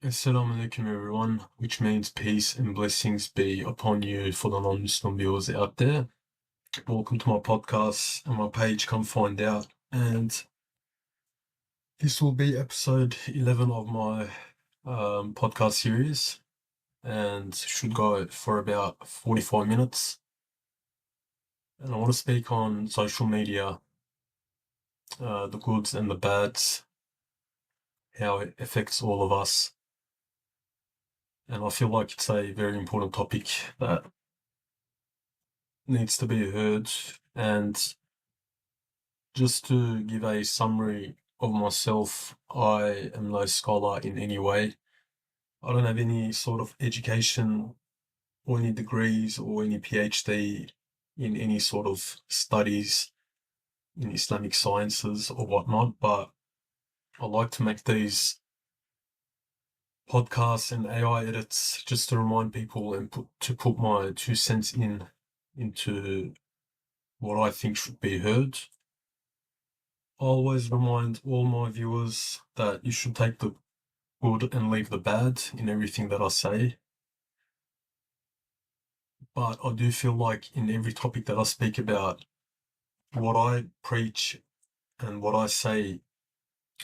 Assalamu alaikum everyone, which means peace and blessings be upon you for the non-Muslim viewers out there. Welcome to my podcast and my page, come find out. And this will be episode 11 of my podcast series and should go for about 45 minutes. And I want to speak on social media, the goods and the bads, how it affects all of us. And I feel like it's a very important topic that needs to be heard. And just to give a summary of myself, I am no scholar in any way. I don't have any sort of education or any degrees or any PhD in any sort of studies in Islamic sciences or whatnot, but I like to make these podcasts and AI edits just to remind people and put my 2 cents into what I think should be heard. I always remind all my viewers that you should take the good and leave the bad in everything that I say. But I do feel like in every topic that I speak about, what I preach and what I say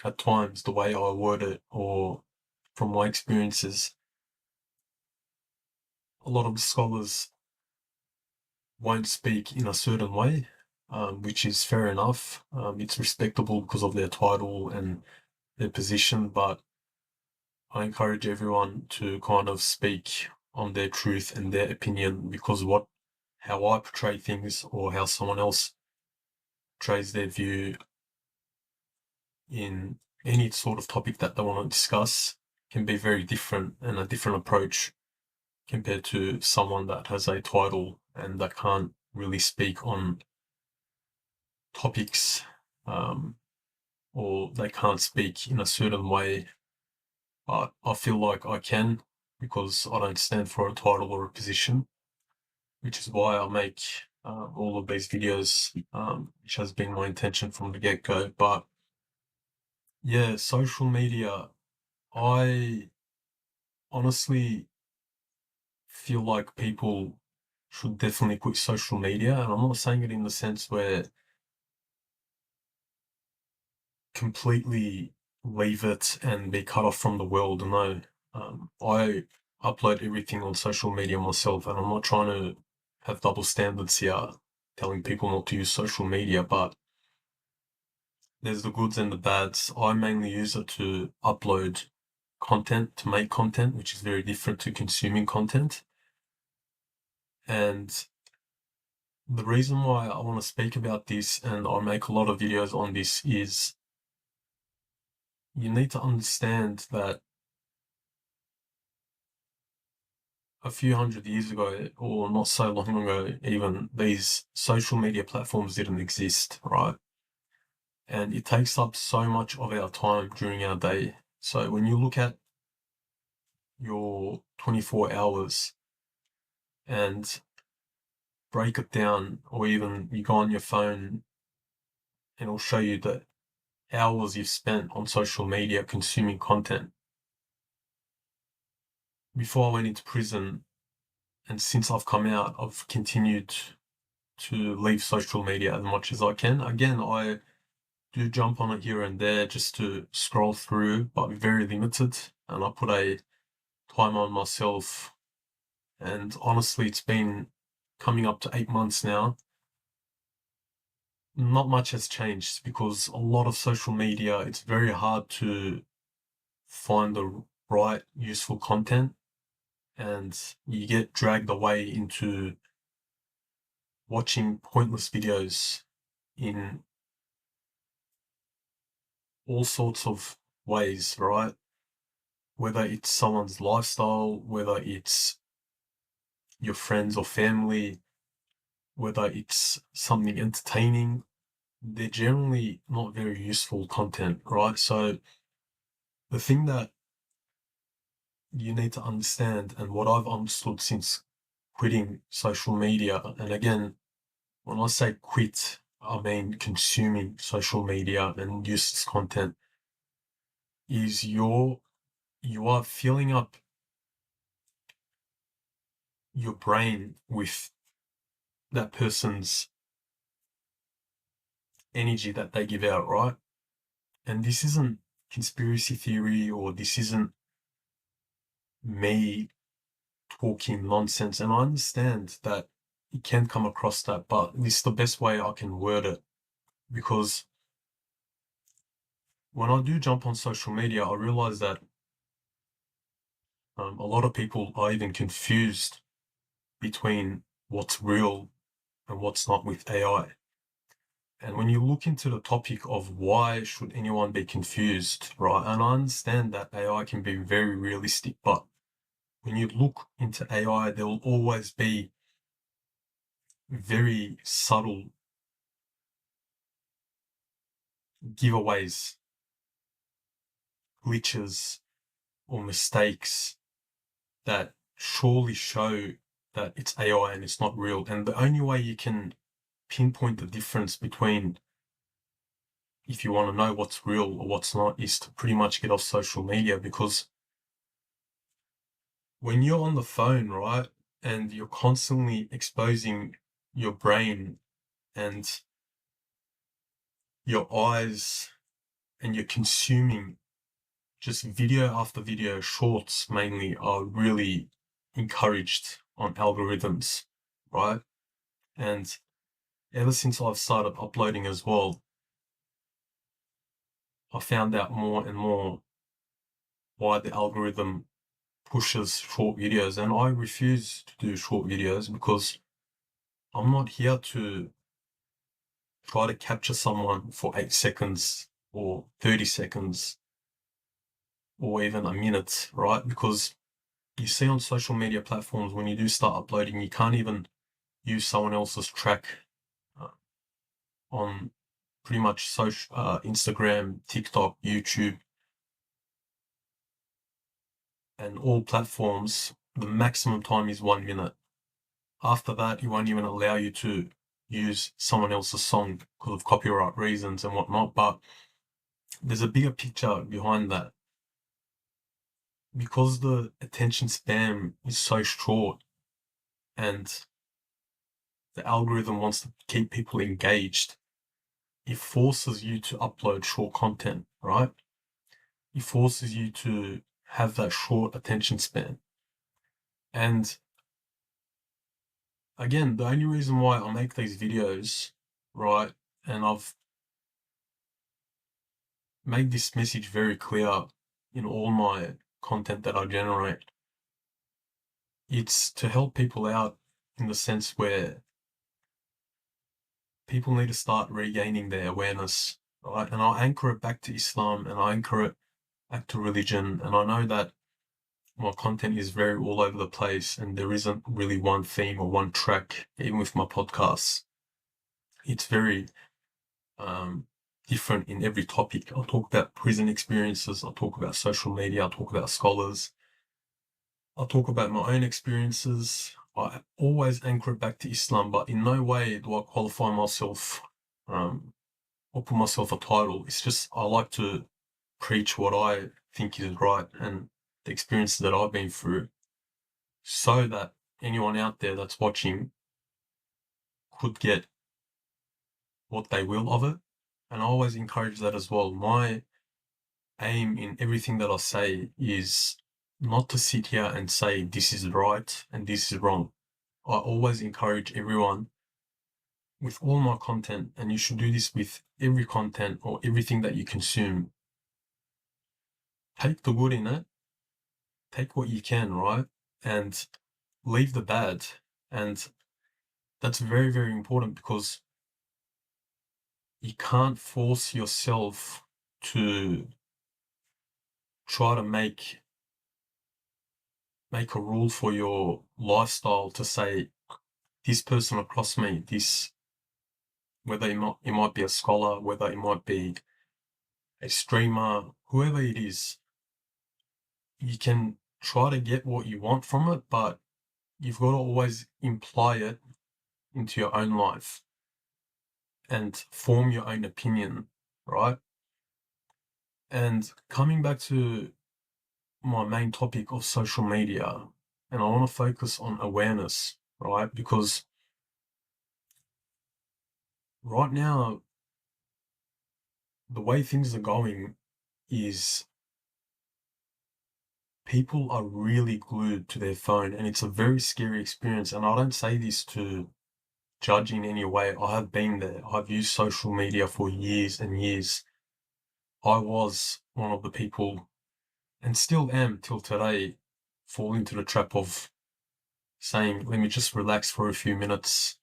at times, the way I word it, or from my experiences, a lot of the scholars won't speak in a certain way, which is fair enough. It's respectable because of their title and their position, but I encourage everyone to kind of speak on their truth and their opinion because how I portray things or how someone else portrays their view in any sort of topic that they want to discuss can be very different and a different approach compared to someone that has a title and that can't really speak on topics, or they can't speak in a certain way. But I feel like I can because I don't stand for a title or a position, which is why I make all of these videos, which has been my intention from the get-go. But yeah, social media, I honestly feel like people should definitely quit social media. And I'm not saying it in the sense where completely leave it and be cut off from the world. No, I upload everything on social media myself, and I'm not trying to have double standards here, telling people not to use social media, but there's the goods and the bads. I mainly use it to upload content, to make content, which is very different to consuming content. And the reason why I want to speak about this and I make a lot of videos on this is you need to understand that a few hundred years ago, or not so long ago, even these social media platforms didn't exist, right? And it takes up so much of our time during our day. So when you look at your 24 hours and break it down, or even you go on your phone and it'll show you the hours you've spent on social media consuming content. Before I went into prison, and since I've come out, I've continued to leave social media as much as I can. Again, I do jump on it here and there just to scroll through, but very limited. And I put a timer on myself. And honestly, it's been coming up to 8 months now. Not much has changed because a lot of social media, it's very hard to find the right useful content, and you get dragged away into watching pointless videos in all sorts of ways, right? Whether it's someone's lifestyle, whether it's your friends or family, whether it's something entertaining, they're generally not very useful content, right? So the thing that you need to understand, and what I've understood since quitting social media, and again, when I say quit, I mean consuming social media and useless content, is you are filling up your brain with that person's energy that they give out, right? And this isn't conspiracy theory, or this isn't me talking nonsense. And I understand that it can come across that, but this is the best way I can word it. Because when I do jump on social media, I realize that a lot of people are even confused between what's real and what's not with AI. And when you look into the topic of why should anyone be confused, right? And I understand that AI can be very realistic, but when you look into AI, there will always be very subtle giveaways, glitches, or mistakes that surely show that it's AI and it's not real. And the only way you can pinpoint the difference between, if you want to know what's real or what's not, is to pretty much get off social media. Because when you're on the phone, right, and you're constantly exposing your brain and your eyes, and you're consuming just video after video, shorts mainly are really encouraged on algorithms, right? And ever since I've started uploading as well, I found out more and more why the algorithm pushes short videos. And I refuse to do short videos because I'm not here to try to capture someone for 8 seconds or 30 seconds or even a minute, right? Because you see on social media platforms, when you do start uploading, you can't even use someone else's track uh, on pretty much Instagram, TikTok, YouTube, and all platforms. The maximum time is 1 minute. After that, it won't even allow you to use someone else's song because of copyright reasons and whatnot. But there's a bigger picture behind that. Because the attention span is so short and the algorithm wants to keep people engaged, it forces you to upload short content, right? It forces you to have that short attention span. And again, the only reason why I make these videos, right, and I've made this message very clear in all my content that I generate, it's to help people out in the sense where people need to start regaining their awareness, right? And I anchor it back to Islam, and I anchor it back to religion. And I know that my content is very all over the place, and there isn't really one theme or one track, even with my podcasts. It's very different in every topic. I'll talk about prison experiences, I'll talk about social media, I'll talk about scholars, I'll talk about my own experiences. I always anchor it back to Islam, but in no way do I qualify myself or put myself a title. It's just I like to preach what I think is right and the experiences that I've been through, so that anyone out there that's watching could get what they will of it. And I always encourage that as well. My aim in everything that I say is not to sit here and say this is right and this is wrong. I always encourage everyone with all my content, and you should do this with every content or everything that you consume. Take the good in it, take what you can, right? And leave the bad. And that's very, very important, because you can't force yourself to try to make a rule for your lifestyle to say this person across me, this, whether it might be a scholar, whether it might be a streamer, whoever it is, you can try to get what you want from it, but you've got to always imply it into your own life and form your own opinion, right? And coming back to my main topic of social media, and I want to focus on awareness, right? Because right now, the way things are going is people are really glued to their phone, and it's a very scary experience. And I don't say this to judge in any way. I have been there. I've used social media for years and years. I was one of the people, and still am till today, fall into the trap of saying, let me just relax for a few minutes,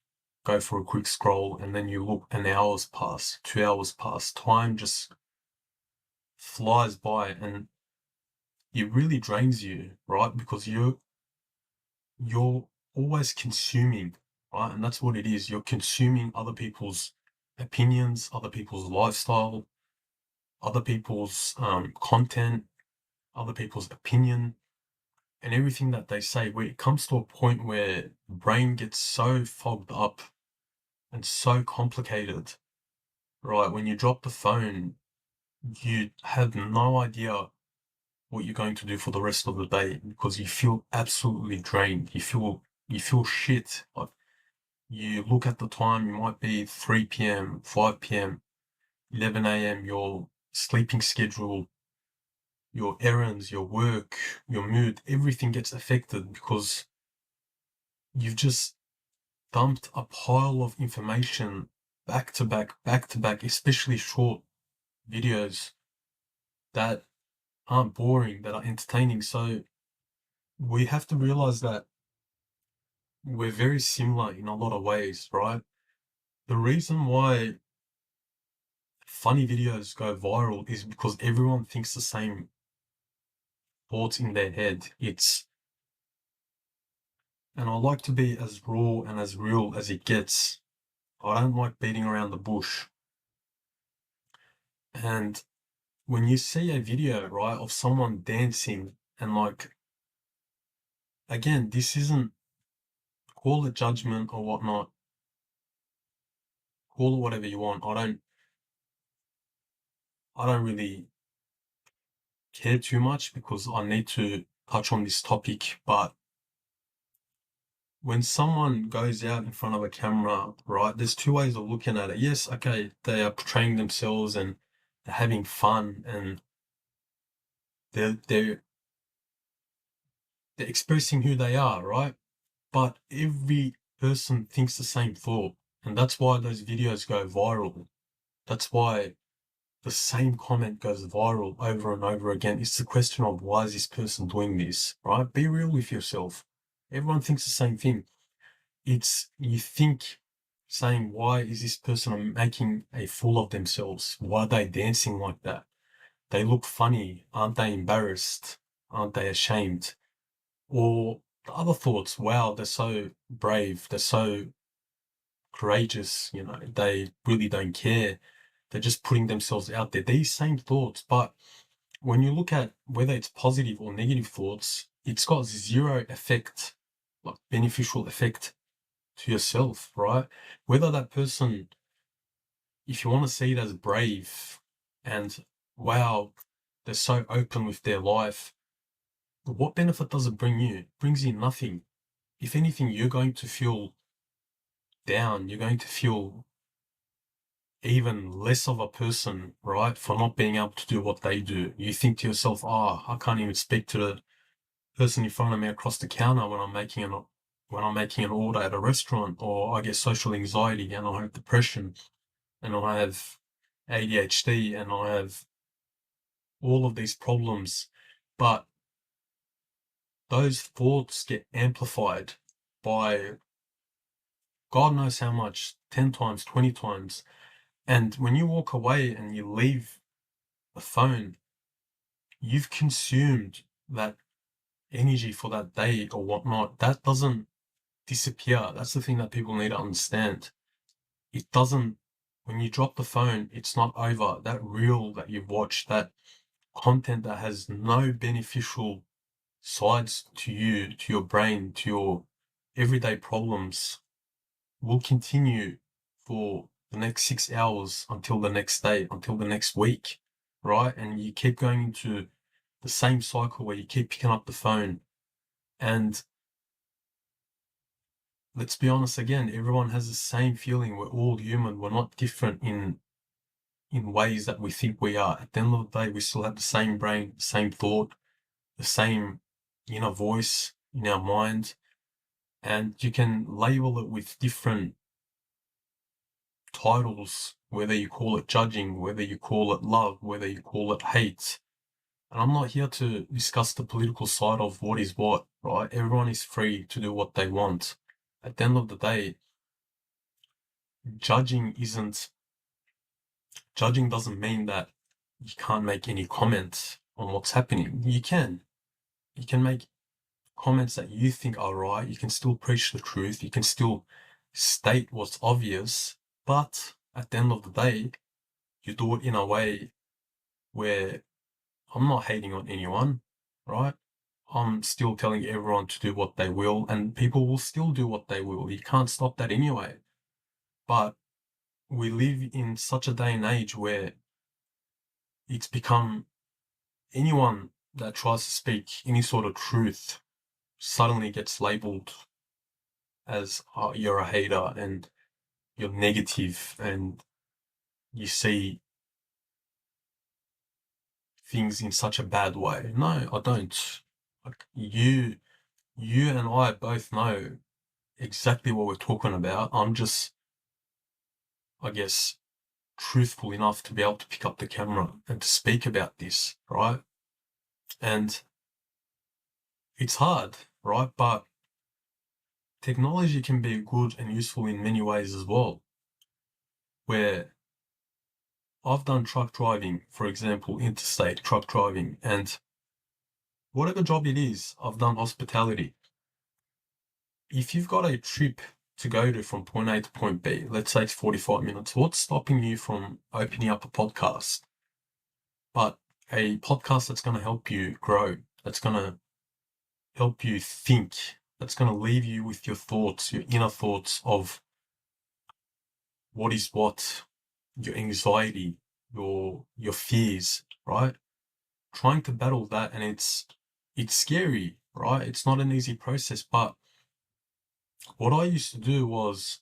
go for a quick scroll, and then you look, an hour's pass, 2 hours pass, time just flies by, and it really drains you, right? Because you're always consuming, right? And that's what it is. You're consuming other people's opinions, other people's lifestyle, other people's content, other people's opinion, and everything that they say. Where it comes to a point where the brain gets so fogged up and so complicated, right? When you drop the phone, you have no idea what you're going to do for the rest of the day because you feel absolutely drained. You feel shit. Like, you look at the time, you might be 3 p.m., 5 p.m., 11 a.m., your sleeping schedule, your errands, your work, your mood, everything gets affected because you've just dumped a pile of information back to back, especially short videos that aren't boring, that are entertaining. So we have to realize that we're very similar in a lot of ways, right? The reason why funny videos go viral is because everyone thinks the same thoughts in their head. And I like to be as raw and as real as it gets. I don't like beating around the bush. And when you see a video, right, of someone dancing and like, again, this isn't, call it judgment or whatnot, call it whatever you want. I don't really care too much because I need to touch on this topic. But when someone goes out in front of a camera, right, there's two ways of looking at it. Yes, okay, they are portraying themselves and they're having fun and they're expressing who they are, right? But every person thinks the same thought, and that's why those videos go viral. That's why the same comment goes viral over and over again. It's the question of, why is this person doing this, right? Be real with yourself. Everyone thinks the same thing. It's, you think, saying, why is this person making a fool of themselves? Why are they dancing like that? They look funny. Aren't they embarrassed? Aren't they ashamed? Or the other thoughts, wow, they're so brave. They're so courageous. They really don't care. They're just putting themselves out there. These same thoughts. But when you look at whether it's positive or negative thoughts, it's got zero effect, like beneficial effect to yourself, right? Whether that person, if you want to see it as brave and wow, they're so open with their life, what benefit does it bring you? It brings you nothing. If anything, you're going to feel down. You're going to feel even less of a person, right? For not being able to do what they do. You think to yourself, I can't even speak to the person in front of me across the counter when I'm making an order at a restaurant, or I get social anxiety and I have depression and I have ADHD and I have all of these problems. But those thoughts get amplified by God knows how much, 10 times, 20 times. And when you walk away and you leave the phone, you've consumed that energy for that day or whatnot. That doesn't disappear. That's the thing that people need to understand. It doesn't, when you drop the phone, it's not over. That reel that you've watched, that content that has no beneficial sides to you, to your brain, to your everyday problems, will continue for the next 6 hours until the next day, until the next week, right? And you keep going into the same cycle where you keep picking up the phone. And let's be honest again, everyone has the same feeling. We're all human. We're not different in ways that we think we are. At the end of the day, we still have the same brain, the same thought, the same inner voice in our mind. And you can label it with different titles, whether you call it judging, whether you call it love, whether you call it hate. And I'm not here to discuss the political side of what is what, right? Everyone is free to do what they want. At the end of the day, judging doesn't mean that you can't make any comments on what's happening. You can make comments that you think are right. You can still preach the truth. You can still state what's obvious, but at the end of the day, you do it in a way where I'm not hating on anyone, right? I'm still telling everyone to do what they will, and people will still do what they will. You can't stop that anyway. But we live in such a day and age where it's become anyone that tries to speak any sort of truth suddenly gets labeled as you're a hater and you're negative and you see things in such a bad way. No, I don't. Like you and I both know exactly what we're talking about. I'm just, I guess, truthful enough to be able to pick up the camera and to speak about this, right? And it's hard, right? But technology can be good and useful in many ways as well. Where I've done truck driving, for example, interstate truck driving, and whatever job it is, I've done hospitality. If you've got a trip to go to from point A to point B, let's say it's 45 minutes, what's stopping you from opening up a podcast? But a podcast that's going to help you grow, that's going to help you think, that's going to leave you with your thoughts, your inner thoughts of what is what, your anxiety, your fears, right? Trying to battle that, and it's scary, right? It's not an easy process, but what I used to do was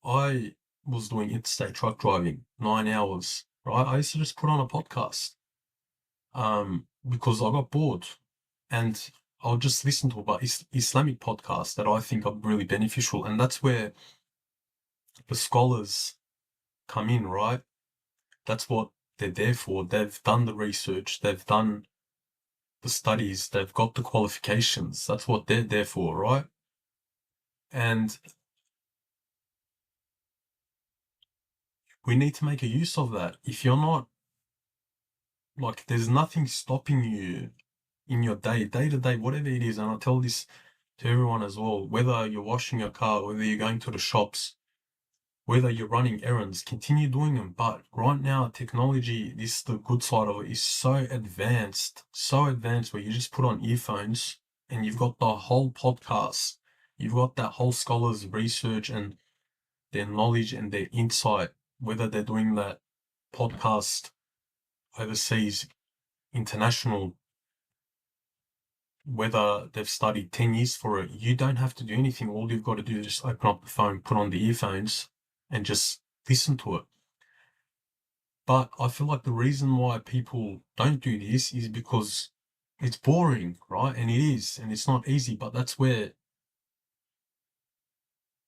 I was doing interstate truck driving, 9 hours, right? I used to just put on a podcast because I got bored, and I'll just listen to about Islamic podcasts that I think are really beneficial, and that's where the scholars come in, right? That's what they're there for. They've done the research, they've done the studies, they've got the qualifications. That's what they're there for, right? And we need to make a use of that. If you're not, like, there's nothing stopping you in your day to day, whatever it is, and I tell this to everyone as well, whether you're washing your car, whether you're going to the shops, whether you're running errands, continue doing them. But right now, technology, this is the good side of it, is so advanced where you just put on earphones and you've got the whole podcast. You've got that whole scholar's research and their knowledge and their insight, whether they're doing that podcast overseas, international, whether they've studied 10 years for it. You don't have to do anything. All you've got to do is just open up the phone, put on the earphones, and just listen to it. But I feel like the reason why people don't do this is because it's boring, right? And it is, and it's not easy, but that's where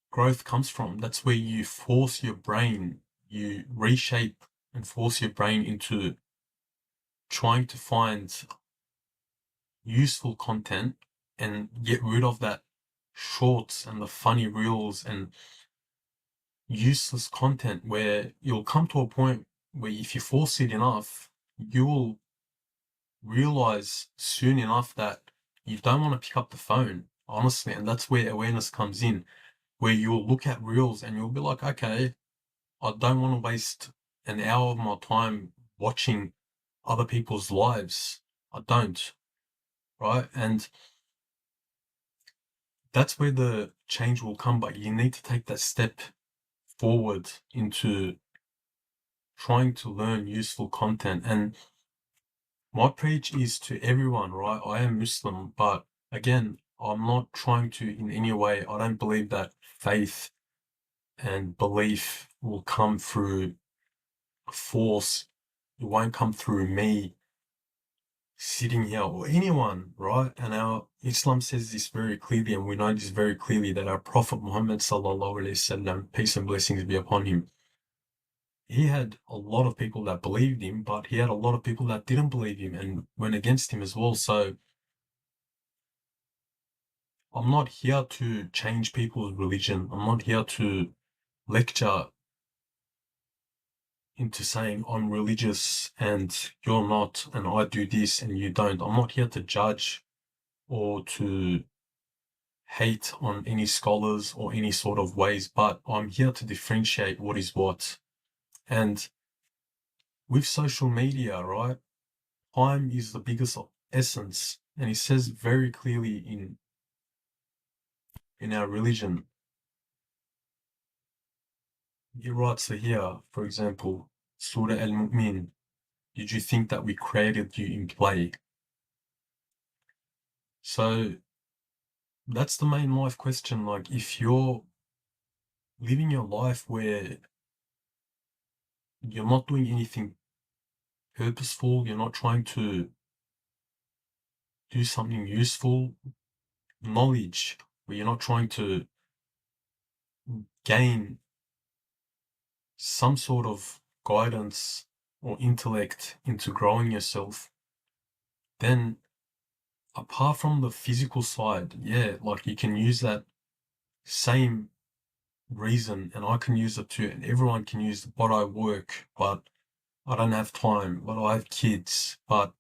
growth comes from. That's where you force your brain, you reshape and force your brain into trying to find useful content and get rid of that shorts and the funny reels and useless content, where you'll come to a point where if you force it enough, you will realize soon enough that you don't want to pick up the phone, honestly. And that's where awareness comes in, where you'll look at reels and you'll be like, okay, I don't want to waste an hour of my time watching other people's lives. I don't, right? And that's where the change will come, but you need to take that step forward into trying to learn useful content. And my preach is to everyone, right? I am Muslim, but again, I'm not trying to in any way, I don't believe that faith and belief will come through force. It won't come through me sitting here or anyone, right? And our Islam says this very clearly, and we know this very clearly, that our Prophet Muhammad sallallahu alaihi wasallam, peace and blessings be upon him, he had a lot of people that believed him, but he had a lot of people that didn't believe him and went against him as well. So I'm not here to change people's religion. I'm not here to lecture into saying I'm religious and you're not, and I do this and you don't. I'm not here to judge or to hate on any scholars or any sort of ways, but I'm here to differentiate what is what. And with social media, right, time is the biggest essence. And it says very clearly in our religion, it writes here, for example, Surah Al-Mu'min, did you think that we created you in play? So that's the main life question. Like, if you're living your life where you're not doing anything purposeful, you're not trying to do something useful, knowledge, where you're not trying to gain some sort of guidance or intellect into growing yourself, then apart from the physical side, yeah, like you can use that same reason, and I can use it too, and everyone can use it, but I work, but I don't have time, but I have kids, but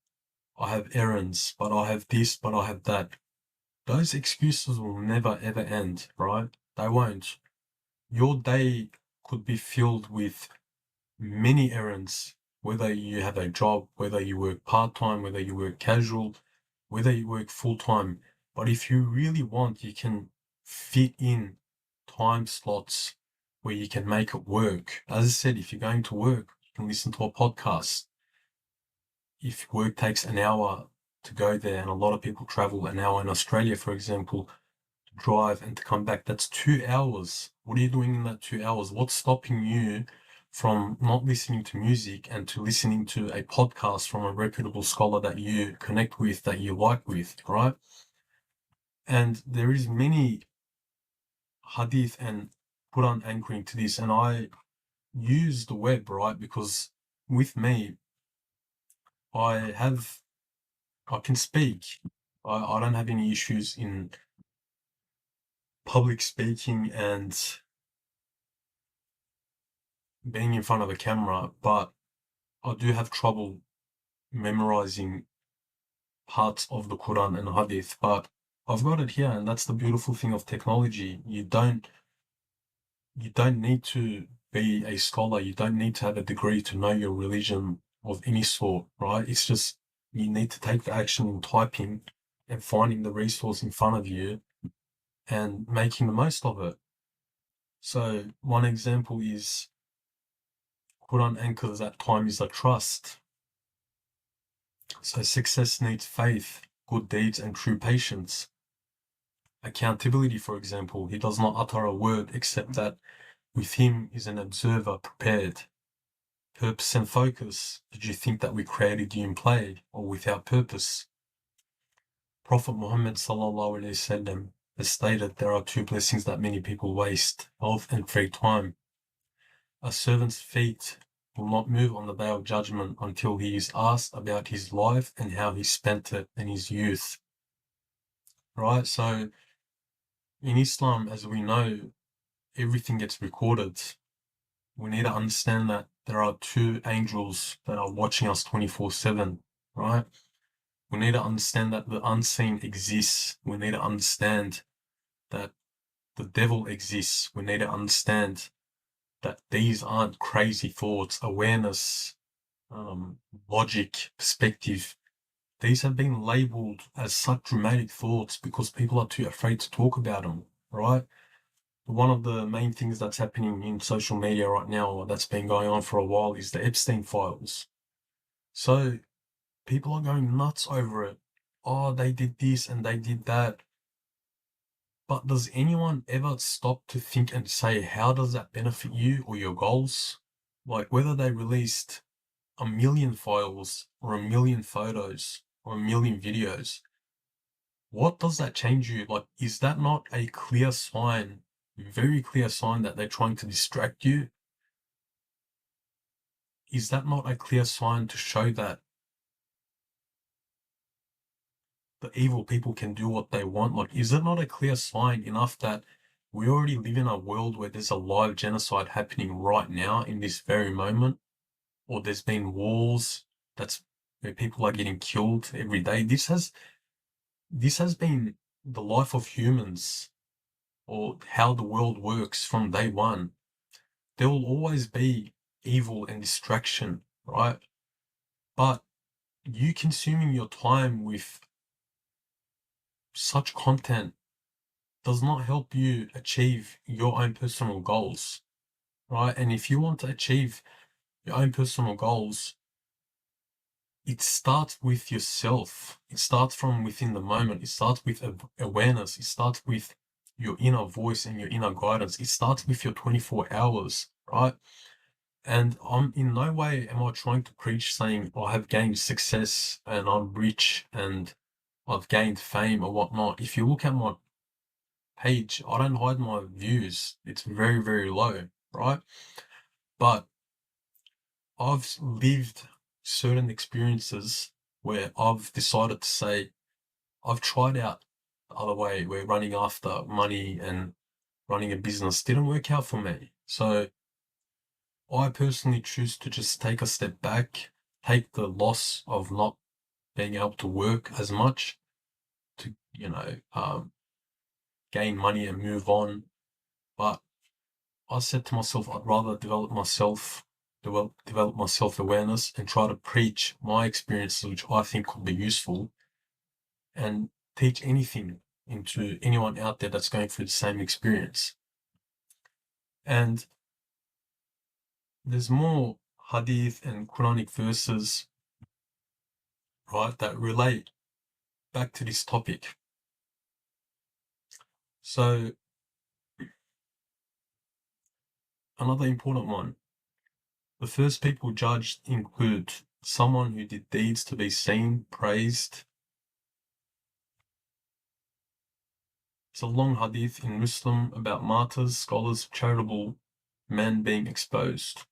I have errands, but I have this, but I have that. Those excuses will never ever end, right? They won't. Your day could be filled with many errands, whether you have a job, whether you work part-time, whether you work casual, whether you work full-time. But if you really want, you can fit in time slots where you can make it work. As I said, if you're going to work, you can listen to a podcast. If work takes an hour to go there, and a lot of people travel an hour in Australia, for example, to drive and to come back, that's 2 hours. What are you doing in that 2 hours? What's stopping you from not listening to music and to listening to a podcast from a reputable scholar that you connect with, that you like with, right? And there is many hadith and Quran anchoring to this, and I use the web, right? Because with me, I can speak. I don't have any issues in public speaking and being in front of a camera, but I do have trouble memorizing parts of the Quran and Hadith. But I've got it here, and that's the beautiful thing of technology. You don't need to be a scholar. You don't need to have a degree to know your religion of any sort, right? It's just you need to take the action in typing and finding the resource in front of you and making the most of it. So one example is Quran anchors that time is a trust. So success needs faith, good deeds, and true patience. Accountability, for example, he does not utter a word except that with him is an observer prepared. Purpose and focus. Did you think that we created you in play or without purpose? Prophet Muhammad sallallahu alaihi wasallam has stated there are two blessings that many people waste: health and free time. A servant's feet will not move on the day of judgment until he is asked about his life and how he spent it in his youth. Right? So in Islam, as we know, everything gets recorded. We need to understand that there are two angels that are watching us 24/7, right? We need to understand that the unseen exists. We need to understand that the devil exists. We need to understand that these aren't crazy thoughts, awareness, logic, perspective. These have been labeled as such dramatic thoughts because people are too afraid to talk about them, right? One of the main things that's happening in social media right now, or that's been going on for a while, is the Epstein files. So People are going nuts over it. Oh, they did this and they did that. But does anyone ever stop to think and say, how does that benefit you or your goals? Like whether they released a million files or a million photos or a million videos, what does that change you? Like, is that not a clear sign, very clear sign that they're trying to distract you? Is that not a clear sign to show that the evil people can do what they want? Like, is it not a clear sign enough that we already live in a world where there's a live genocide happening right now in this very moment? Or there's been wars where people are getting killed every day. This has been the life of humans, or how the world works from day one. There will always be evil and distraction, right? But you consuming your time with such content does not help you achieve your own personal goals, right? And if you want to achieve your own personal goals, it starts with yourself. It starts from within the moment. It starts with awareness. It starts with your inner voice and your inner guidance. It starts with your 24 hours, right? And I'm in no way am I trying to preach saying I have gained success and I'm rich and I've gained fame or whatnot. If you look at my page, I don't hide my views. It's very, very low, right? But I've lived certain experiences where I've decided to say, I've tried out the other way, where running after money and running a business didn't work out for me. So I personally choose to just take a step back, take the loss of not being able to work as much to, gain money and move on. But I said to myself, I'd rather develop my self-awareness and try to preach my experiences, which I think could be useful, and teach anything into anyone out there that's going through the same experience. And there's more hadith and Quranic verses, right, that relate back to this topic. So another important one, the first people judged include someone who did deeds to be seen, praised. It's a long hadith in Muslim about martyrs, scholars, charitable men being exposed.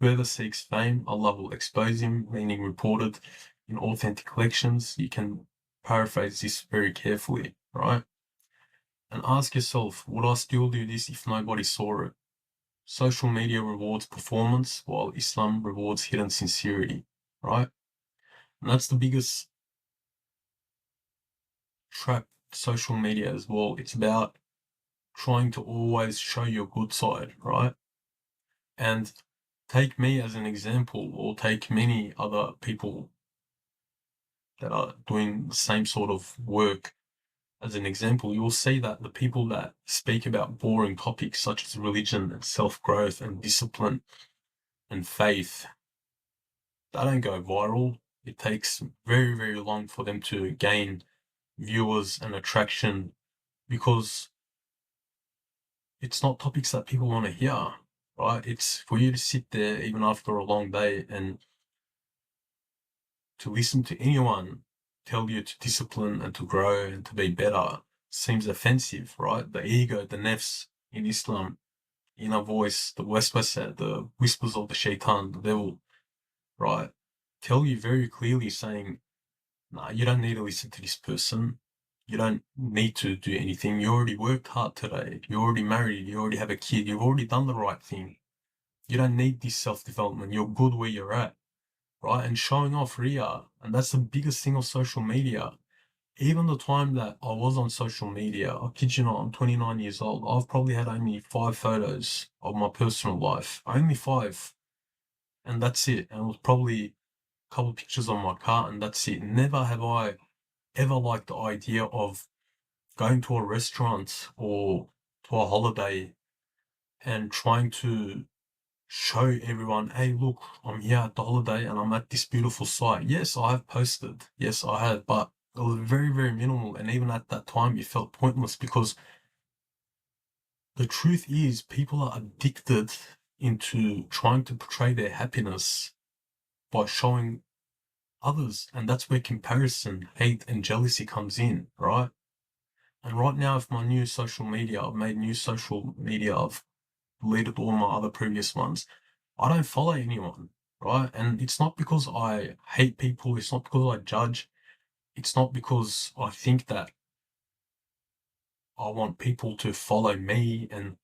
Whoever seeks fame, Allah will expose him, meaning reported in authentic collections. You can paraphrase this very carefully, right? And ask yourself, would I still do this if nobody saw it? Social media rewards performance, while Islam rewards hidden sincerity, right? And that's the biggest trap social media as well. It's about trying to always show your good side, right? And take me as an example, or take many other people that are doing the same sort of work as an example. You will see that the people that speak about boring topics such as religion and self-growth and discipline and faith, they don't go viral. It takes very, very long for them to gain viewers and attraction, because it's not topics that people want to hear, right? It's for you to sit there even after a long day and to listen to anyone tell you to discipline and to grow and to be better seems offensive, right? The ego, the nafs in Islam, inner voice, the waswasa, the whispers of the shaitan, the devil, right? Tell you very clearly saying, nah, you don't need to listen to this person. You don't need to do anything. You already worked hard today. You're already married. You already have a kid. You've already done the right thing. You don't need this self-development. You're good where you're at, right? And showing off Ria. And that's the biggest thing of social media. Even the time that I was on social media, I kid you not, I'm 29 years old. I've probably had only 5 photos of my personal life. Only 5. And that's it. And it was probably a couple of pictures on my car, and that's it. Never have I ever liked the idea of going to a restaurant or to a holiday and trying to show everyone, hey, look, I'm here at the holiday and I'm at this beautiful site. Yes, I have posted. Yes, I have, but it was very, very minimal. And even at that time, it felt pointless because the truth is people are addicted into trying to portray their happiness by showing others. And that's where comparison, hate, and jealousy comes in, right? And right now, with my new social media, I've made new social media, I've deleted all my other previous ones. I don't follow anyone, right? And it's not because I hate people, it's not because I judge, it's not because I think that I want people to follow me and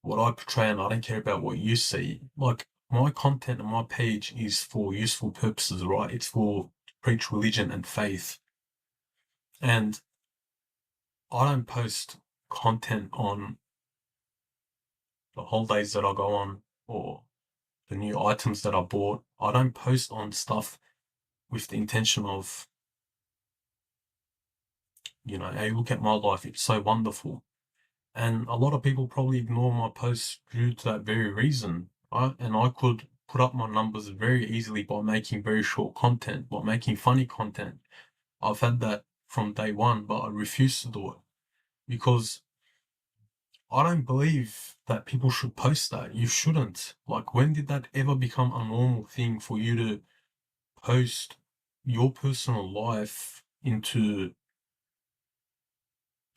what I portray and I don't care about what you see. Like, my content and my page is for useful purposes, right? It's for preach religion and faith. And I don't post content on the holidays that I go on or the new items that I bought. I don't post on stuff with the intention of, hey, look at my life, it's so wonderful. And a lot of people probably ignore my posts due to that very reason, right? And I could put up my numbers very easily by making very short content, by making funny content. I've had that from day one, but I refuse to do it because I don't believe that people should post that. You shouldn't. Like, when did that ever become a normal thing for you to post your personal life into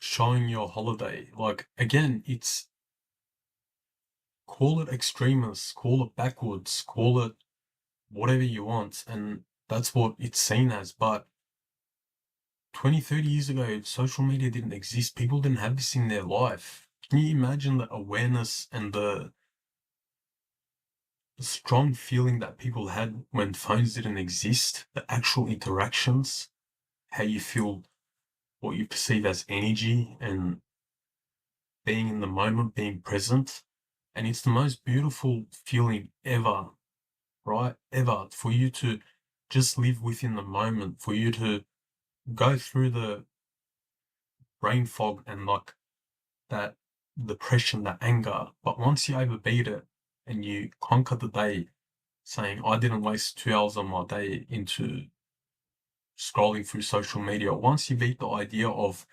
showing your holiday? Like, again, it's, call it extremist, call it backwards, call it whatever you want, and that's what it's seen as. But 20, 30 years ago, social media didn't exist. People didn't have this in their life. Can you imagine the awareness and the strong feeling that people had when phones didn't exist? The actual interactions, how you feel, what you perceive as energy, and being in the moment, being present. And it's the most beautiful feeling ever, right? Ever, for you to just live within the moment, for you to go through the brain fog and like that depression, that anger. But once you overbeat it and you conquer the day, saying, I didn't waste 2 hours of my day into scrolling through social media. Once you beat the idea of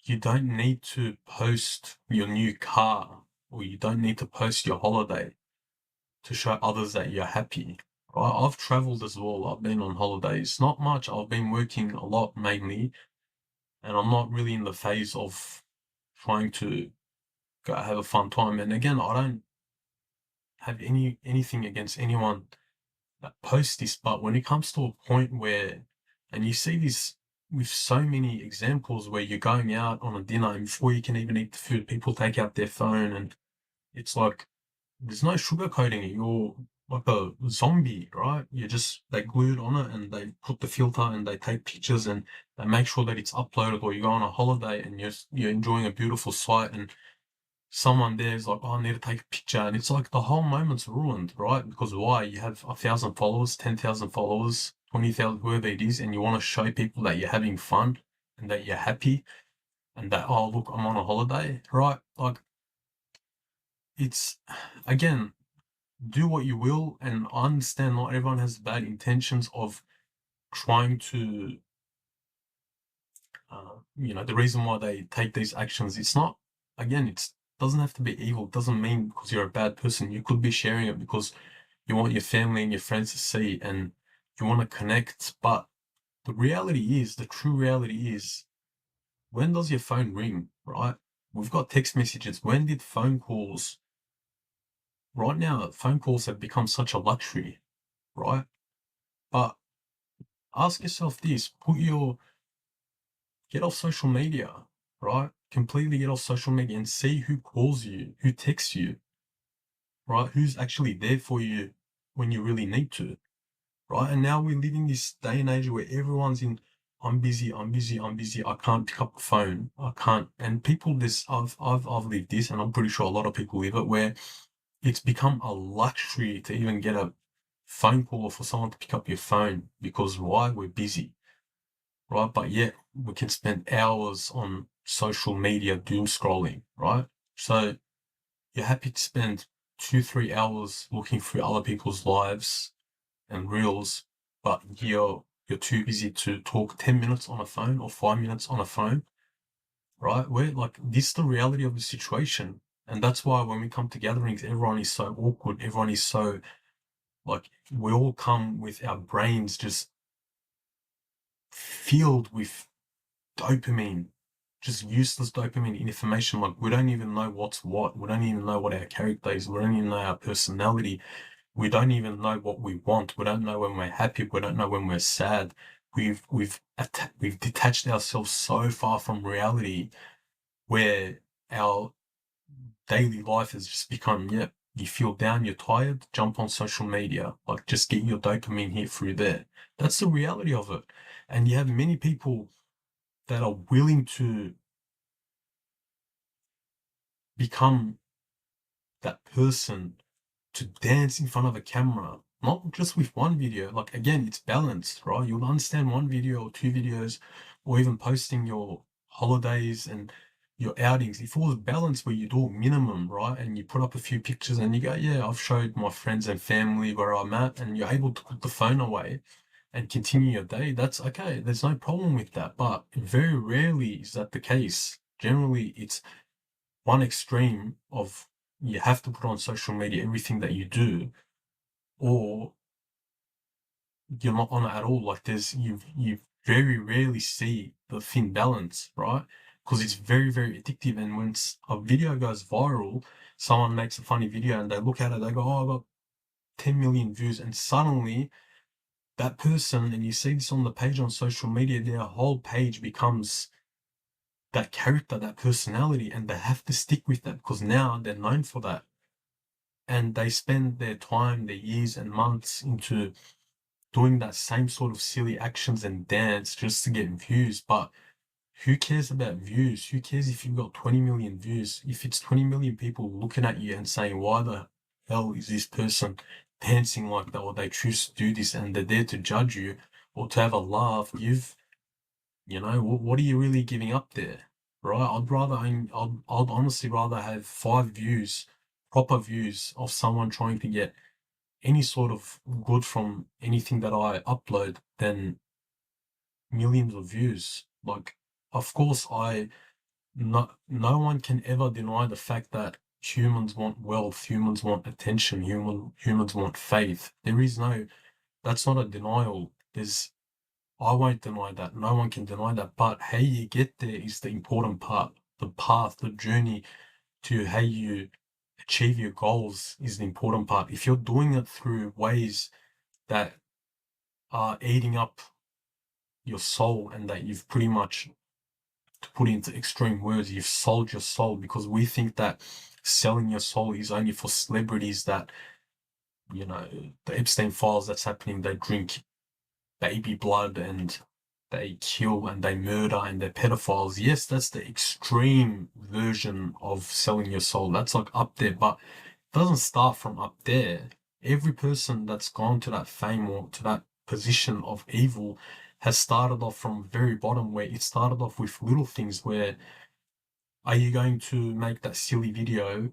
you don't need to post your new car or you don't need to post your holiday to show others that you're happy. Right? I've traveled as well. I've been on holidays. Not much. I've been working a lot mainly, and I'm not really in the phase of trying to go have a fun time. And again, I don't have anything against anyone that posts this, but when it comes to a point where, and you see this with so many examples where you're going out on a dinner and before you can even eat the food, people take out their phone and it's like there's no sugarcoating it. You're like a zombie, right? They glued on it and they put the filter and they take pictures and they make sure that it's uploaded. Or you go on a holiday and you're enjoying a beautiful sight and someone there's like, oh, I need to take a picture. And it's like the whole moment's ruined, right? Because why? You have 1,000 followers, 10,000 followers, 20,000, whoever it is, and you want to show people that you're having fun and that you're happy and that, oh, look, I'm on a holiday, right? Like, it's, again, do what you will. And I understand not everyone has bad intentions of trying to, the reason why they take these actions. It's not, again, it's, doesn't have to be evil. It doesn't mean because you're a bad person. You could be sharing it because you want your family and your friends to see and you want to connect. But the true reality is, when does your phone ring, right? We've got text messages. When did phone calls, right now, phone calls have become such a luxury, right? But ask yourself this, get off social media, right? Completely get off social media and see who calls you, who texts you, right? Who's actually there for you when you really need to, right? And now we're living this day and age where everyone's in, I'm busy, I'm busy, I'm busy. I can't pick up the phone. I can't. And people, I've lived this, and I'm pretty sure a lot of people live it, where it's become a luxury to even get a phone call or for someone to pick up your phone because why? We're busy, right? But yet we can spend hours on social media doom scrolling, right? So you're happy to spend 2-3 hours looking through other people's lives and reels, but you're too busy to talk 10 minutes on a phone or 5 minutes on a phone, right? We're like, this is the reality of the situation. And that's why when we come to gatherings, everyone is so awkward. Everyone is so, like, we all come with our brains just filled with dopamine, just useless dopamine information. Like, we don't even know what's what. We don't even know what our character is. We don't even know our personality. We don't even know what we want. We don't know when we're happy. We don't know when we're sad. We've detached ourselves so far from reality, where our daily life has just become, yep, you feel down, you're tired, jump on social media, like just get your dopamine hit through there. That's the reality of it. And you have many people that are willing to become that person to dance in front of a camera, not just with one video. Like, again, it's balanced, right? You'll understand one video or two videos, or even posting your holidays and your outings. If it was balanced where you do a minimum, right? And you put up a few pictures and you go, yeah, I've showed my friends and family where I'm at, and you're able to put the phone away and continue your day, that's okay. There's no problem with that. But very rarely is that the case. Generally, it's one extreme of, you have to put on social media everything that you do, or you're not on it at all. Like, you very rarely see the thin balance, right? Because it's very, very addictive. And when a video goes viral, someone makes a funny video and they look at it, they go, oh, I got 10 million views, and suddenly that person, and you see this on the page on social media, their whole page becomes that character, that personality, and they have to stick with that because now they're known for that. And they spend their time, their years and months into doing that same sort of silly actions and dance just to get views. But who cares about views? Who cares if you've got 20 million views? If it's 20 million people looking at you and saying, why the hell is this person dancing like that? Or they choose to do this and they're there to judge you or to have a laugh. What are you really giving up there? Right? I'd honestly rather have 5 views, proper views of someone trying to get any sort of good from anything that I upload than millions of views. Like, of course, no one can ever deny the fact that humans want wealth, humans want attention, humans want faith. That's not a denial. I won't deny that. No one can deny that. But how you get there is the important part. The path, the journey to how you achieve your goals is the important part. If you're doing it through ways that are eating up your soul, and that you've pretty much, to put into extreme words, you've sold your soul, because we think that selling your soul is only for celebrities that, the Epstein files that's happening, they drink baby blood and they kill and they murder and they're pedophiles. Yes, that's the extreme version of selling your soul. That's like up there, but it doesn't start from up there. Every person that's gone to that fame or to that position of evil has started off from very bottom, where it started off with little things where, are you going to make that silly video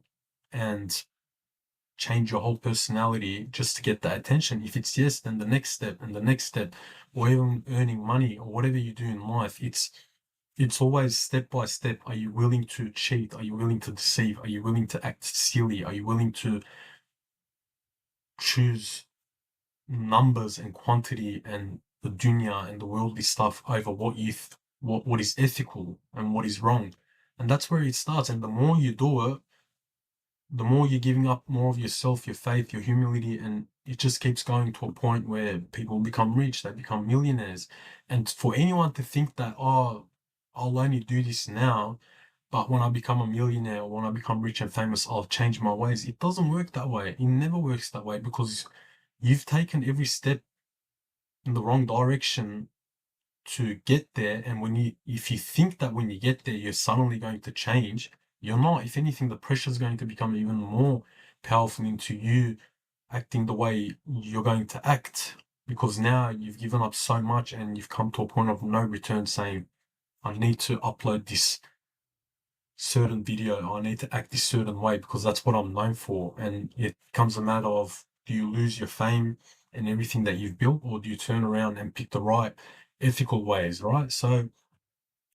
and change your whole personality just to get that attention? If it's yes, then the next step and the next step, or even earning money or whatever you do in life, it's always step by step. Are you willing to cheat? Are you willing to deceive? Are you willing to act silly? Are you willing to choose numbers and quantity and the dunya and the worldly stuff over what is ethical and what is wrong? And that's where it starts. And the more you do it, the more you're giving up more of yourself, your faith, your humility, and it just keeps going to a point where people become rich, they become millionaires. And for anyone to think that, oh, I'll only do this now, but when I become a millionaire or when I become rich and famous, I'll change my ways. It doesn't work that way. It never works that way, because you've taken every step in the wrong direction to get there. And if you think that when you get there, you're suddenly going to change, you're not. If anything, the pressure is going to become even more powerful into you acting the way you're going to act, because now you've given up so much and you've come to a point of no return, saying, I need to upload this certain video, I need to act this certain way because that's what I'm known for. And it becomes a matter of, do you lose your fame and everything that you've built, or do you turn around and pick the right ethical ways, right? So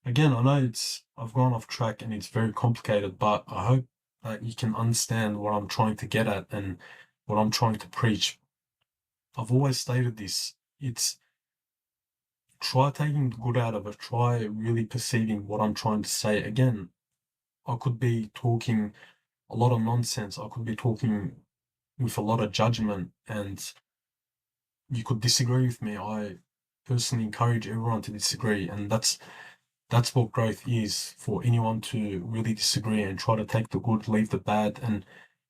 again, I know I've gone off track and it's very complicated, but I hope that you can understand what I'm trying to get at and what I'm trying to preach. I've always stated this. It's try taking the good out of it. Try really perceiving what I'm trying to say. Again, I could be talking a lot of nonsense. I could be talking with a lot of judgment, and you could disagree with me. I personally encourage everyone to disagree, and that's what growth is, for anyone to really disagree and try to take the good, leave the bad, and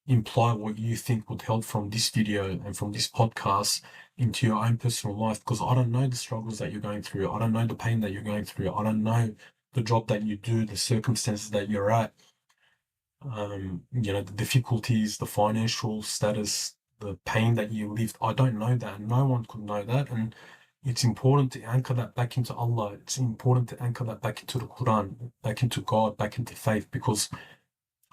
imply what you think would help from this video and from this podcast into your own personal life. Because I don't know the struggles that you're going through. I don't know the pain that you're going through. I don't know the job that you do, the circumstances that you're at, the difficulties, the financial status, the pain that you lived. I don't know that. No one could know that. And it's important to anchor that back into Allah. It's important to anchor that back into the Quran, back into God, back into faith, because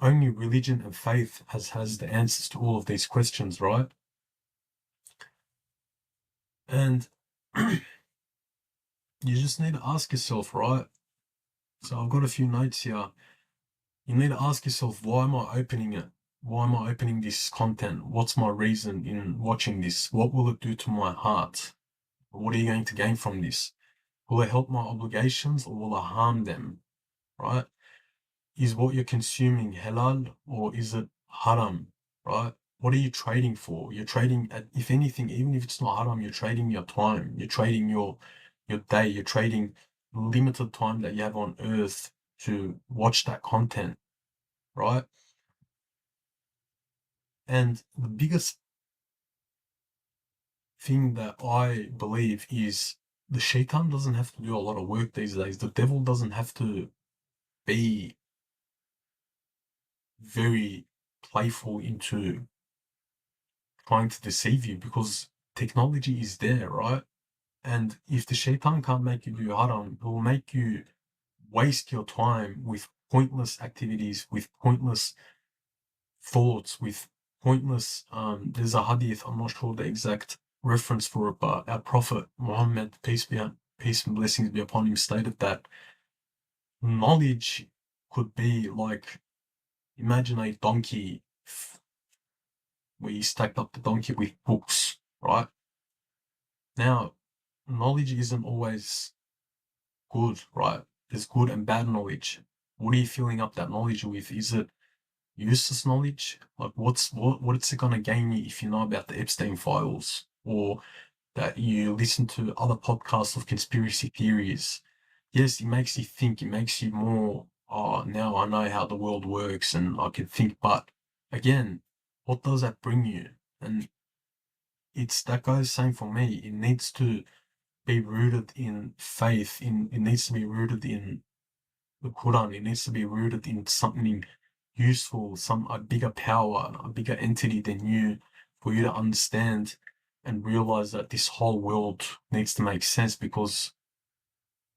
only religion and faith has the answers to all of these questions, right? And you just need to ask yourself, right? So I've got a few notes here. You need to ask yourself, why am I opening it? Why am I opening this content? What's my reason in watching this? What will it do to my heart? What are you going to gain from this? Will it help my obligations or will it harm them? Right? Is what you're consuming halal or is it haram? Right? What are you trading for? You're trading, if anything, even if it's not haram, you're trading your time. You're trading your day. You're trading limited time that you have on earth to watch that content, right? And the biggest thing that I believe is the shaitan doesn't have to do a lot of work these days. The devil doesn't have to be very playful into trying to deceive you, because technology is there, right? And if the shaitan can't make you do haram, it will make you waste your time with pointless activities, with pointless thoughts, with pointless. There's a hadith, I'm not sure the exact reference for it, but our Prophet Muhammad, peace and blessings be upon him, stated that knowledge could be like, imagine a donkey where you stacked up the donkey with books, right? Now, knowledge isn't always good, right? There's good and bad knowledge. What are you filling up that knowledge with? Is it useless knowledge? Like what's it gonna gain you if you know about the Epstein files, or that you listen to other podcasts of conspiracy theories? Yes, it makes you think, it makes you more, oh, now I know how the world works and I can think, but again, what does that bring you? And that goes same for me. It needs to be rooted in faith, it needs to be rooted in the Quran, it needs to be rooted in something useful, a bigger power, a bigger entity than you, for you to understand and realize that this whole world needs to make sense, because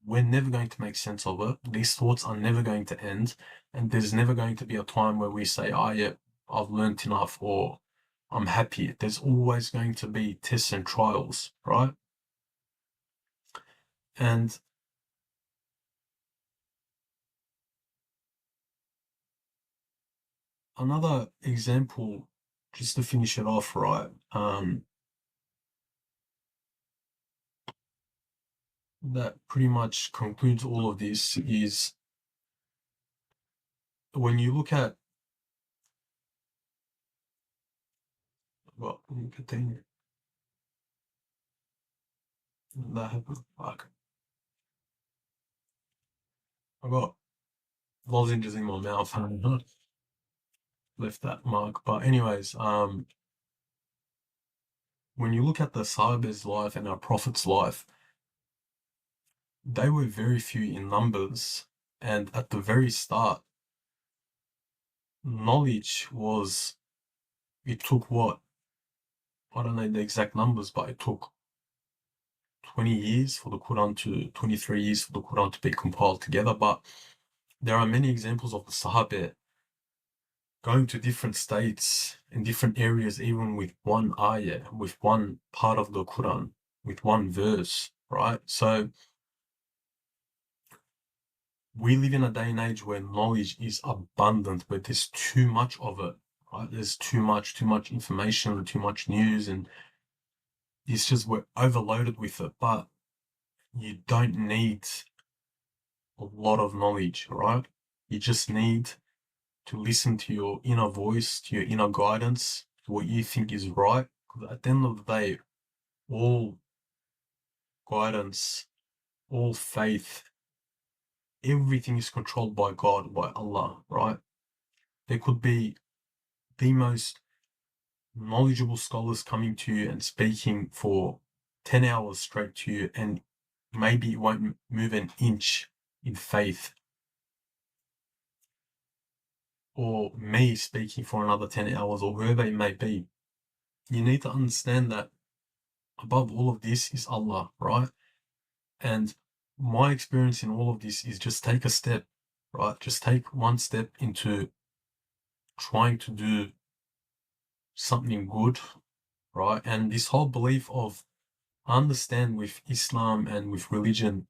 we're never going to make sense of it. These thoughts are never going to end, and there's never going to be a time where we say, oh yeah, I've learned enough, or I'm happy. There's always going to be tests and trials, right? And another example, just to finish it off, right? That pretty much concludes all of this is, when you look at, well, let me continue. That happened. Fuck. I got lozenges in my mouth and left that mark. But anyways, when you look at the Sahaba's life and our Prophet's life, they were very few in numbers. And at the very start, knowledge was, it took what? I don't know the exact numbers, but it took 20 years for the Quran to, 23 years for the Quran to be compiled together. But there are many examples of the Sahaba going to different states in different areas, even with one ayah, with one part of the Quran, with one verse, right? So we live in a day and age where knowledge is abundant, but there's too much of it, right? There's too much information, too much news, and it's just we're overloaded with it. But you don't need a lot of knowledge, right? You just need to listen to your inner voice, to your inner guidance, to what you think is right. Because at the end of the day, all guidance, all faith, everything is controlled by God, by Allah, right? There could be the most knowledgeable scholars coming to you and speaking for 10 hours straight to you, and maybe it won't move an inch in faith. Or me speaking for another 10 hours, or whoever it may be. You need to understand that above all of this is Allah, right? And my experience in all of this is just take a step, right? Just take one step into trying to do something good, right? And this whole belief of, I understand with Islam and with religion,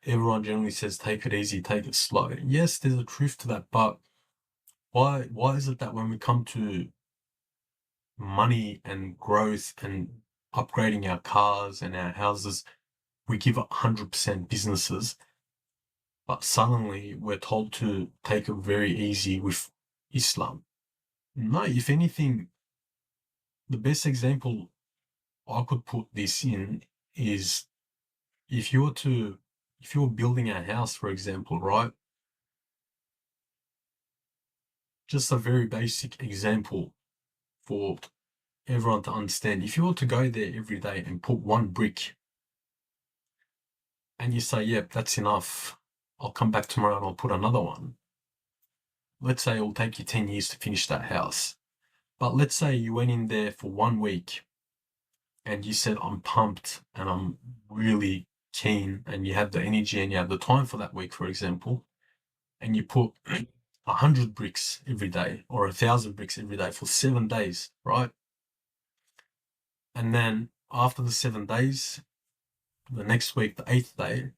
everyone generally says take it easy, take it slow. Yes, there's a truth to that, but why is it that when we come to money and growth and upgrading our cars and our houses, we give up 100% businesses, but suddenly we're told to take it very easy with Islam? No, if anything, the best example I could put this in is if you were building a house, for example, right? Just a very basic example for everyone to understand. If you were to go there every day and put one brick and you say, yep, that's enough, I'll come back tomorrow and I'll put another one. Let's say it will take you 10 years to finish that house. But let's say you went in there for 1 week and you said, I'm pumped and I'm really keen, and you have the energy and you have the time for that week, for example, and you put 100 bricks every day or 1,000 bricks every day for 7 days, right? And then after the 7 days, the next week, the 8th day,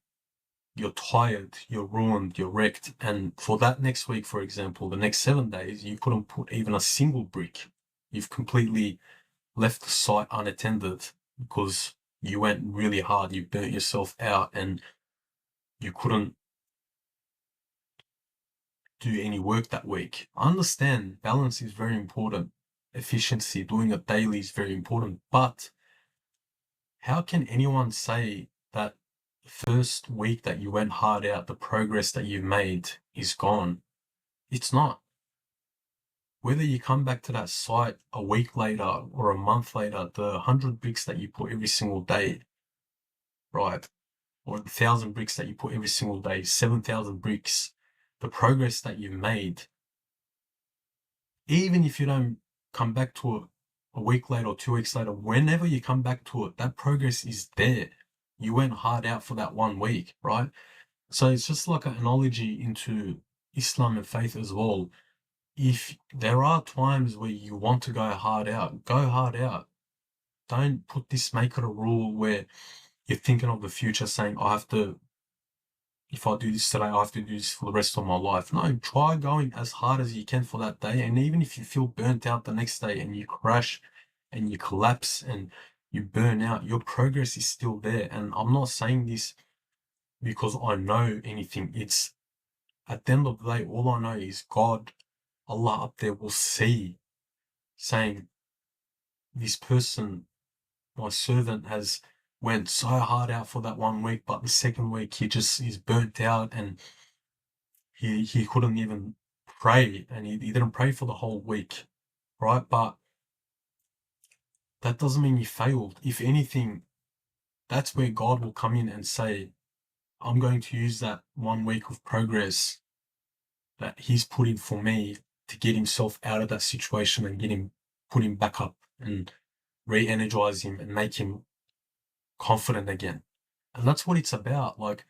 you're tired, you're ruined, you're wrecked. And for that next week, for example, the next 7 days, you couldn't put even a single brick. You've completely left the site unattended because you went really hard, you burnt yourself out, and you couldn't do any work that week. I understand balance is very important. Efficiency, doing it daily is very important. But how can anyone say that the first week that you went hard out, the progress that you've made is gone? It's not. Whether you come back to that site a week later or a month later, the 100 bricks that you put every single day, right? Or the 1,000 bricks that you put every single day, 7,000 bricks, the progress that you've made, even if you don't come back to it a week later or 2 weeks later, whenever you come back to it, that progress is there. You went hard out for that 1 week, right? So it's just like an analogy into Islam and faith as well. If there are times where you want to go hard out, go hard out. Don't make it a rule where you're thinking of the future saying, if I do this today, I have to do this for the rest of my life. No, try going as hard as you can for that day. And even if you feel burnt out the next day and you crash and you collapse and you burn out, your progress is still there. And I'm not saying this because I know anything. It's at the end of the day, all I know is God, Allah up there will see, saying, this person, my servant, has went so hard out for that 1 week, but the second week he just is burnt out and he couldn't even pray, and he didn't pray for the whole week, right? But that doesn't mean you failed. If anything, that's where God will come in and say, I'm going to use that 1 week of progress that he's put in for me to get himself out of that situation and put him back up and re-energize him and make him confident again. And that's what it's about. Like,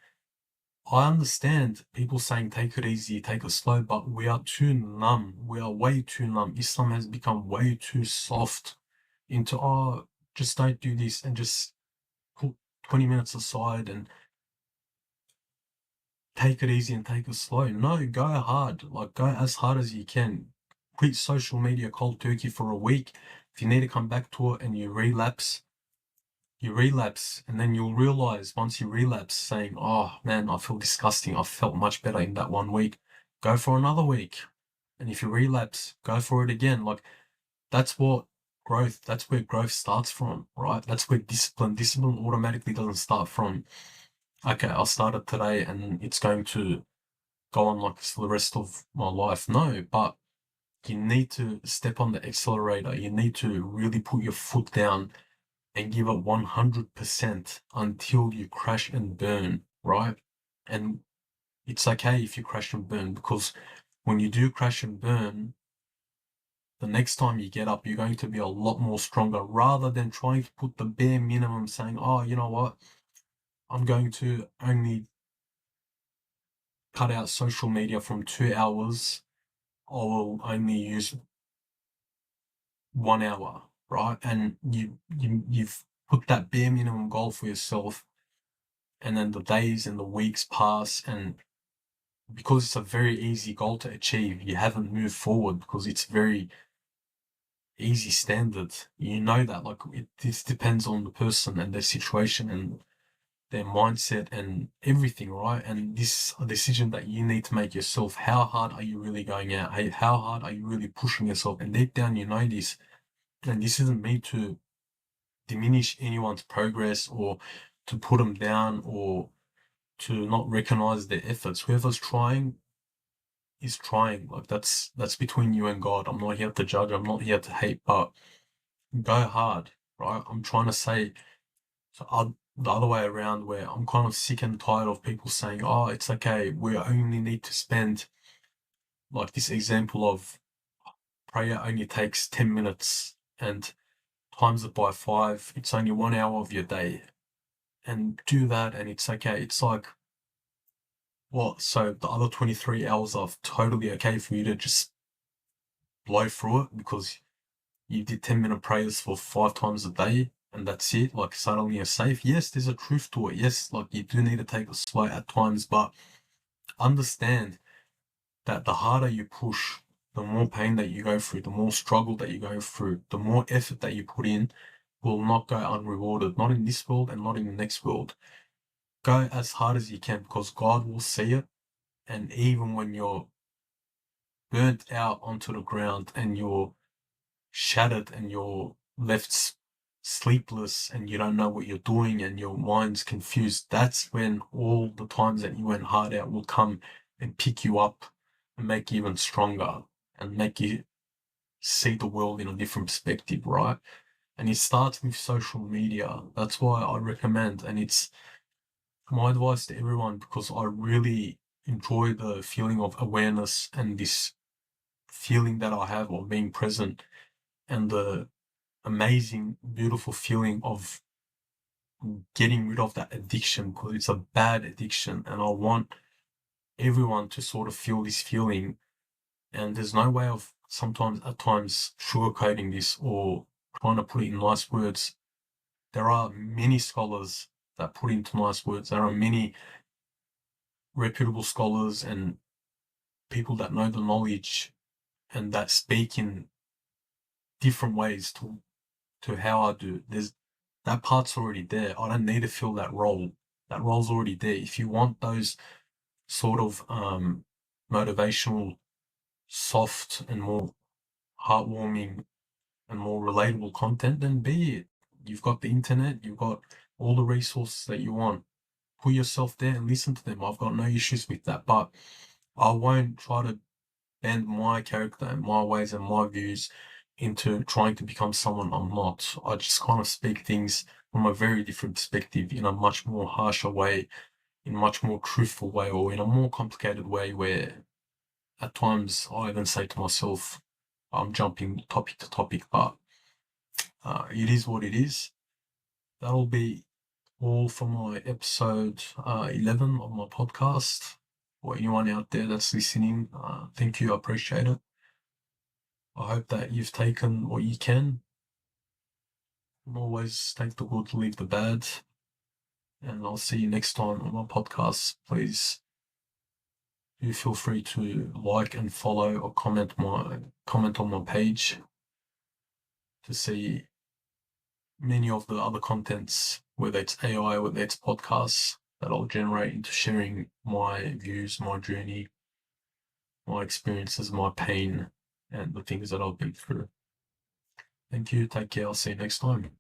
I understand people saying take it easy, take it slow, but we are too numb. We are way too numb. Islam has become way too soft into, oh, just don't do this and just put 20 minutes aside and take it easy and take it slow. No, go hard. Like, go as hard as you can. Quit social media cold turkey for a week. If you need to come back to it and you relapse, and then you'll realize once you relapse saying, oh man, I feel disgusting. I felt much better in that 1 week. Go for another week. And if you relapse, go for it again. Like, that's where growth starts from, right? That's where discipline automatically doesn't start from, okay, I'll start it today and it's going to go on like this for the rest of my life. No, but you need to step on the accelerator. You need to really put your foot down and give it 100% until you crash and burn, right? And it's okay if you crash and burn, because when you do crash and burn, the next time you get up, you're going to be a lot more stronger, rather than trying to put the bare minimum saying, oh, you know what? I'm going to only cut out social media from 2 hours. I will only use 1 hour, right? And you've put that bare minimum goal for yourself, and then the days and the weeks pass, and because it's a very easy goal to achieve, you haven't moved forward because it's very easy standard. You know that, like, this depends on the person and their situation and their mindset and everything, right? And this is a decision that you need to make yourself. How hard are you really going out? How hard are you really pushing yourself? And deep down, you know this. And this isn't meant to diminish anyone's progress or to put them down or to not recognize their efforts. Whoever's trying is trying. Like, that's between you and God. I'm not here to judge. I'm not here to hate, but go hard, right? I'm trying to say, so the other way around, where I'm kind of sick and tired of people saying, oh, it's okay, we only need to spend, like this example of prayer only takes 10 minutes and times it by 5, it's only 1 hour of your day, and do that and it's okay. It's like, what? So the other 23 hours are totally okay for you to just blow through it because you did 10-minute prayers for 5 times a day and that's it? Like, suddenly you're safe? Yes, there's a truth to it. Yes, like, you do need to take it slow at times, but understand that the harder you push, the more pain that you go through, the more struggle that you go through, the more effort that you put in will not go unrewarded, not in this world and not in the next world. Go as hard as you can because God will see it. And even when you're burnt out onto the ground and you're shattered and you're left sleepless and you don't know what you're doing and your mind's confused, that's when all the times that you went hard out will come and pick you up and make you even stronger and make you see the world in a different perspective, right? And it starts with social media. That's why I recommend, and it's my advice to everyone, because I really enjoy the feeling of awareness and this feeling that I have of being present and the amazing, beautiful feeling of getting rid of that addiction, because it's a bad addiction. And I want everyone to sort of feel this feeling. And there's no way of at times sugarcoating this or trying to put it in nice words. There are many scholars that put into nice words. There are many reputable scholars and people that know the knowledge and that speak in different ways to how I do. There's that part's already there. I don't need to fill that role. That role's already there. If you want those sort of motivational, soft and more heartwarming and more relatable content, then be it. You've got the internet, you've got all the resources that you want. Put yourself there and listen to them. I've got no issues with that, but I won't try to bend my character and my ways and my views into trying to become someone I'm not. I just kind of speak things from a very different perspective in a much more harsher way, in a much more truthful way, or in a more complicated way where at times I even say to myself, I'm jumping topic to topic, but it is what it is. That'll be all for my episode 11 of my podcast. For anyone out there that's listening, thank you. I appreciate it. I hope that you've taken what you can. And always take the good, leave the bad. And I'll see you next time on my podcast. Please do feel free to like and follow or comment on my page to see many of the other contents, whether it's AI, whether it's podcasts, that I'll generate into sharing my views, my journey, my experiences, my pain, and the things that I've been through. Thank you. Take care. I'll see you next time.